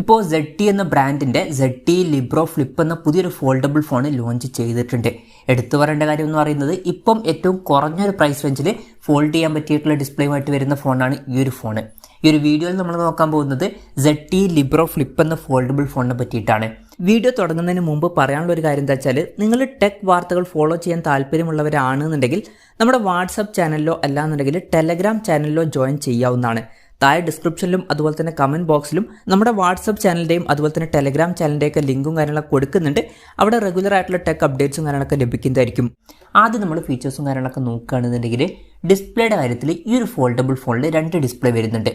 ഇപ്പോൾ ZT എന്ന ബ്രാൻഡിന്റെ ZT ലിബ്രോ ഫ്ലിപ്പ് എന്ന പുതിയൊരു ഫോൾഡബിൾ ഫോൺ ലോഞ്ച് ചെയ്തിട്ടുണ്ട്. എടുത്തു പറയേണ്ട കാര്യം എന്ന് പറയുന്നത് ഇപ്പം ഏറ്റവും കുറഞ്ഞൊരു പ്രൈസ് റേഞ്ചിൽ ഫോൾഡ് ചെയ്യാൻ പറ്റിയിട്ടുള്ള ഡിസ്പ്ലേയുമായിട്ട് വരുന്ന ഫോണാണ് ഈ ഒരു ഫോൺ. ഈ ഒരു വീഡിയോയിൽ നമ്മൾ നോക്കാൻ പോകുന്നത് ZT ലിബ്രോ ഫ്ലിപ്പ് എന്ന ഫോൾഡബിൾ ഫോണിനെ പറ്റിയിട്ടാണ്. വീഡിയോ തുടങ്ങുന്നതിന് മുമ്പ് പറയാനുള്ള ഒരു കാര്യം എന്താ വെച്ചാൽ, നിങ്ങൾ ടെക് വാർത്തകൾ ഫോളോ ചെയ്യാൻ താല്പര്യമുള്ളവരാണെന്നുണ്ടെങ്കിൽ നമ്മുടെ വാട്സപ്പ് ചാനലിലോ അല്ലാന്നുണ്ടെങ്കിൽ ടെലഗ്രാം ചാനലിലോ ജോയിൻ ചെയ്യാവുന്നതാണ്. താഴെ ഡിസ്ക്രിപ്ഷനിലും അതുപോലെ തന്നെ കമൻറ്റ് ബോക്സിലും നമ്മുടെ വാട്സപ്പ് ചാനലിൻ്റെയും അതുപോലെ തന്നെ ടെലഗ്രാം ചാനലിൻ്റെയൊക്കെ ലിങ്കും കാര്യങ്ങളൊക്കെ കൊടുക്കുന്നുണ്ട്. അവിടെ റെഗുലർ ആയിട്ടുള്ള ടെക് അപ്ഡേറ്റ്സും കാര്യങ്ങളൊക്കെ ലഭിക്കുന്നതായിരിക്കും. ആദ്യം നമ്മൾ ഫീച്ചേഴ്സും കാര്യങ്ങളൊക്കെ നോക്കുകയാണെന്നുണ്ടെങ്കിൽ ഡിസ്പ്ലേയുടെ കാര്യത്തിൽ ഈ ഒരു ഫോൾഡബിൾ ഫോണിൽ 2 ഡിസ്പ്ലേ വരുന്നുണ്ട്.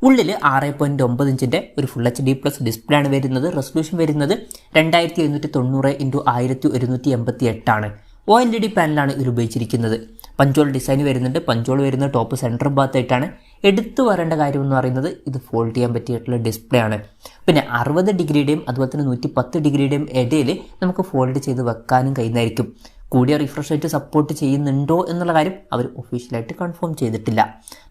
ഉള്ളിൽ 6.9 ഇഞ്ചിൻ്റെ ഒരു ഫുൾ HD+ ഡിസ്പ്ലേ ആണ് വരുന്നത്. റെസൊല്യൂഷൻ വരുന്നത് 2790x1188 ആണ്. OLED പാനലാണ് ഇതിൽ ഉപയോഗിച്ചിരിക്കുന്നത്. പഞ്ചോൾ ഡിസൈൻ വരുന്നുണ്ട്. പഞ്ചോൾ വരുന്നത് ടോപ്പ് സെൻറ്റർ ഭാഗത്തായിട്ടാണ്. എടുത്തു പറയേണ്ട കാര്യം എന്ന് പറയുന്നത് ഇത് ഫോൾഡ് ചെയ്യാൻ പറ്റിയിട്ടുള്ള ഡിസ്പ്ലേ ആണ്. പിന്നെ 60 ഡിഗ്രിയുടെയും അതുപോലെ തന്നെ 110 ഡിഗ്രിയുടെയും ഇടയിൽ നമുക്ക് ഫോൾഡ് ചെയ്ത് വെക്കാനും കഴിയുന്നതായിരിക്കും. കൂടിയ റിഫ്രഷ് റേറ്റ് സപ്പോർട്ട് ചെയ്യുന്നുണ്ടോ എന്നുള്ള കാര്യം അവർ ഒഫീഷ്യലായിട്ട് കൺഫേം ചെയ്തിട്ടില്ല.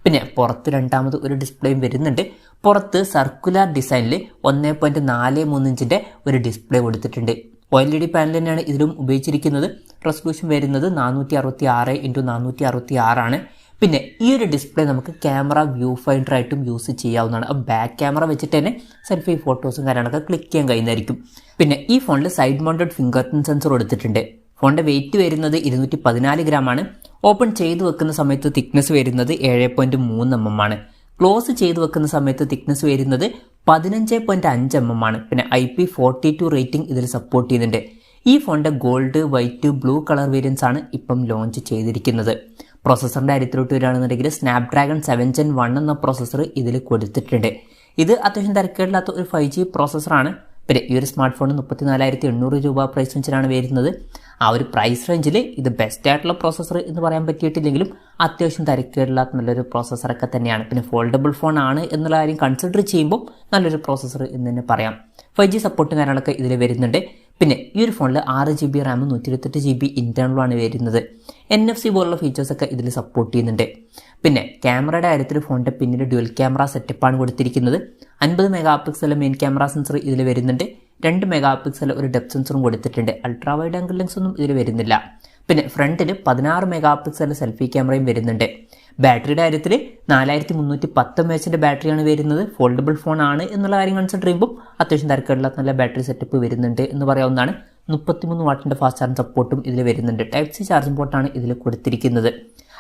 പിന്നെ പുറത്ത് രണ്ടാമത് ഒരു ഡിസ്പ്ലേയും വരുന്നുണ്ട്. പുറത്ത് സർക്കുലർ ഡിസൈനിൽ 1.43 ഇഞ്ചിൻ്റെ ഒരു ഡിസ്പ്ലേ കൊടുത്തിട്ടുണ്ട്. OLED പാനൽ തന്നെയാണ് ഇതിലും ഉപയോഗിച്ചിരിക്കുന്നത്. റെസൊല്യൂഷൻ വരുന്നത് 466x466 ആണ്. പിന്നെ ഈ ഒരു ഡിസ്പ്ലേ നമുക്ക് ക്യാമറ വ്യൂ ഫൈൻഡർ ആയിട്ടും യൂസ് ചെയ്യാവുന്നതാണ്. ബാക്ക് ക്യാമറ വെച്ചിട്ട് തന്നെ സെൽഫി ഫോട്ടോസും കാര്യങ്ങളൊക്കെ ക്ലിക്ക് ചെയ്യാൻ കഴിയുന്നതായിരിക്കും. പിന്നെ ഈ ഫോണിൽ side mounted finger print sensor കൊടുത്തിട്ടുണ്ട്. ഫോണിൻ്റെ വെയിറ്റ് വരുന്നത് 214 ഗ്രാം ആണ്. ഓപ്പൺ ചെയ്ത് വെക്കുന്ന സമയത്ത് തിക്നെസ് വരുന്നത് 7.3 mm ആണ്. ക്ലോസ് ചെയ്ത് വെക്കുന്ന സമയത്ത് തിക്നെസ് വരുന്നത് 15.5 mm ആണ്. പിന്നെ IP42 റേറ്റിംഗ് ഇതിൽ സപ്പോർട്ട് ചെയ്യുന്നുണ്ട്. ഈ ഫോണിൻ്റെ gold, white, blue colour variants ആണ് ഇപ്പം ലോഞ്ച് ചെയ്തിരിക്കുന്നത്. പ്രോസസ്സറിൻ്റെ കാര്യത്തിലോട്ട് വരികയാണെന്നുണ്ടെങ്കിൽ സ്നാപ്ഡ്രാഗൺ 7 Gen 1 എന്ന പ്രോസസ്സർ ഇതിൽ കൊടുത്തിട്ടുണ്ട്. ഇത് അത്യാവശ്യം തിരക്കേടില്ലാത്ത ഒരു 5G പ്രോസസ്സറാണ്. പിന്നെ ഈ ഒരു സ്മാർട്ട് ഫോൺ 34,800 രൂപ പ്രൈസ് റേഞ്ചിലാണ് വരുന്നത്. ആ ഒരു പ്രൈസ് റേഞ്ചിൽ ഇത് ബെസ്റ്റ് ആയിട്ടുള്ള പ്രോസസ്സർ എന്ന് പറയാൻ പറ്റിയിട്ടില്ലെങ്കിലും അത്യാവശ്യം തിരക്കേടില്ലാത്ത നല്ലൊരു പ്രോസസ്സറൊക്കെ തന്നെയാണ്. പിന്നെ ഫോൾഡബിൾ ഫോൺ ആണ് എന്നുള്ള കാര്യം കൺസിഡർ ചെയ്യുമ്പോൾ നല്ലൊരു പ്രോസസ്സർ എന്ന് തന്നെ പറയാം. 5G സപ്പോർട്ടും കാര്യങ്ങളൊക്കെ ഇതിൽ വരുന്നുണ്ട്. പിന്നെ ഈ ഒരു ഫോണിൽ 6GB RAM 128GB ഇന്റേണലാണ് വരുന്നത്. NFC പോലുള്ള ഫീച്ചേഴ്സൊക്കെ ഇതിൽ സപ്പോർട്ട് ചെയ്യുന്നുണ്ട്. പിന്നെ ക്യാമറയുടെ കാര്യത്തിൽ ഫോണിൻ്റെ പിന്നിൽ ഡ്യുവൽ ക്യാമറ സെറ്റപ്പാണ് കൊടുത്തിരിക്കുന്നത്. 50 MP മെയിൻ ക്യാമറ സെൻസർ ഇതിൽ വരുന്നുണ്ട്. 2 MP ഒരു ഡെപ്ത് സെൻസറും കൊടുത്തിട്ടുണ്ട്. അൾട്രാ വൈഡ് ആംഗിൾ ലെൻസ് ഒന്നും ഇതിൽ വരുന്നില്ല. പിന്നെ ഫ്രണ്ടിൽ 16 MP സെൽഫി ക്യാമറയും വരുന്നുണ്ട്. ബാറ്ററിയുടെ കാര്യത്തിൽ 4310 mAh ബാറ്ററിയാണ് വരുന്നത്. ഫോൾഡബിൾ ഫോൺ ആണ് എന്നുള്ള കാര്യം കൺസിഡർ ചെയ്യുമ്പോൾ അത്യാവശ്യം തിരക്കുള്ള നല്ല ബാറ്ററി സെറ്റപ്പ് വരുന്നുണ്ട് എന്ന് പറയാവുന്നതാണ്. 33 വാട്ടിൻ്റെ ഫാസ്റ്റ് ചാർജ് സപ്പോർട്ടും ഇതിൽ വരുന്നുണ്ട്. Type-C ചാർജിംഗ് പോർട്ടാണ് ഇതിൽ കൊടുത്തിരിക്കുന്നത്.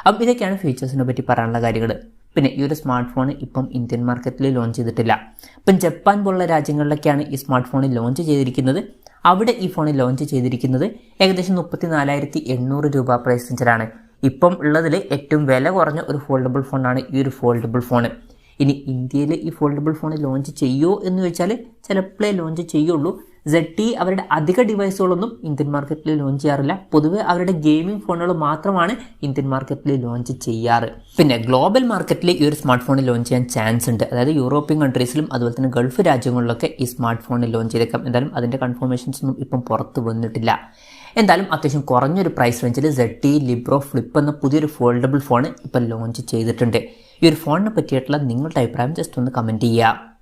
അപ്പം ഇതൊക്കെയാണ് ഫീച്ചേഴ്സിനെ പറ്റി പറയാനുള്ള കാര്യങ്ങൾ. പിന്നെ ഈ ഒരു സ്മാർട്ട് ഫോൺ ഇപ്പം ഇന്ത്യൻ മാർക്കറ്റിൽ ലോഞ്ച് ചെയ്തിട്ടില്ല. ഇപ്പം ജപ്പാൻ പോലുള്ള രാജ്യങ്ങളിലൊക്കെയാണ് ഈ സ്മാർട്ട് ഫോൺ ലോഞ്ച് ചെയ്തിരിക്കുന്നത്. അവിടെ ഈ ഫോൺ ലോഞ്ച് ചെയ്തിരിക്കുന്നത് ഏകദേശം 34,800 രൂപ പ്രൈസ് റേഞ്ചിലാണ്. ഇപ്പം ഉള്ളതിൽ ഏറ്റവും വില കുറഞ്ഞ ഒരു ഫോൾഡബിൾ ഫോണാണ് ഈ ഒരു ഫോൾഡബിൾ ഫോൺ. ഇനി ഇന്ത്യയിൽ ഈ ഫോൾഡബിൾ ഫോൺ ലോഞ്ച് ചെയ്യുമോ എന്ന് ചോദിച്ചാൽ ചിലപ്പോഴേ ലോഞ്ച് ചെയ്യുള്ളൂ. ZT അവരുടെ അധിക ഡിവൈസുകളൊന്നും ഇന്ത്യൻ മാർക്കറ്റിൽ ലോഞ്ച് ചെയ്യാറില്ല. പൊതുവെ അവരുടെ ഗെയിമിംഗ് ഫോണുകൾ മാത്രമാണ് ഇന്ത്യൻ മാർക്കറ്റിൽ ലോഞ്ച് ചെയ്യാറ്. പിന്നെ ഗ്ലോബൽ മാർക്കറ്റിൽ ഈ ഒരു സ്മാർട്ട് ഫോൺ ലോഞ്ച് ചെയ്യാൻ ചാൻസ് ഉണ്ട്. അതായത് യൂറോപ്യൻ കൺട്രീസിലും അതുപോലെ തന്നെ ഗൾഫ് രാജ്യങ്ങളിലൊക്കെ ഈ സ്മാർട്ട് ഫോൺ ലോഞ്ച് ചെയ്തേക്കാം. എന്തായാലും അതിൻ്റെ കൺഫർമേഷൻസ് ഒന്നും ഇപ്പം പുറത്ത് വന്നിട്ടില്ല. എന്തായാലും അത്യാവശ്യം കുറഞ്ഞൊരു പ്രൈസ് റേഞ്ചിൽ ZT ലിബ്രോ ഫ്ലിപ്പ് എന്ന പുതിയൊരു ഫോൾഡബിൾ ഫോൺ ഇപ്പം ലോഞ്ച് ചെയ്തിട്ടുണ്ട്. ഈ ഒരു ഫോണിനെ പറ്റിയിട്ടുള്ള നിങ്ങളുടെ അഭിപ്രായം ജസ്റ്റ് ഒന്ന് കമൻറ്റ് ചെയ്യുക.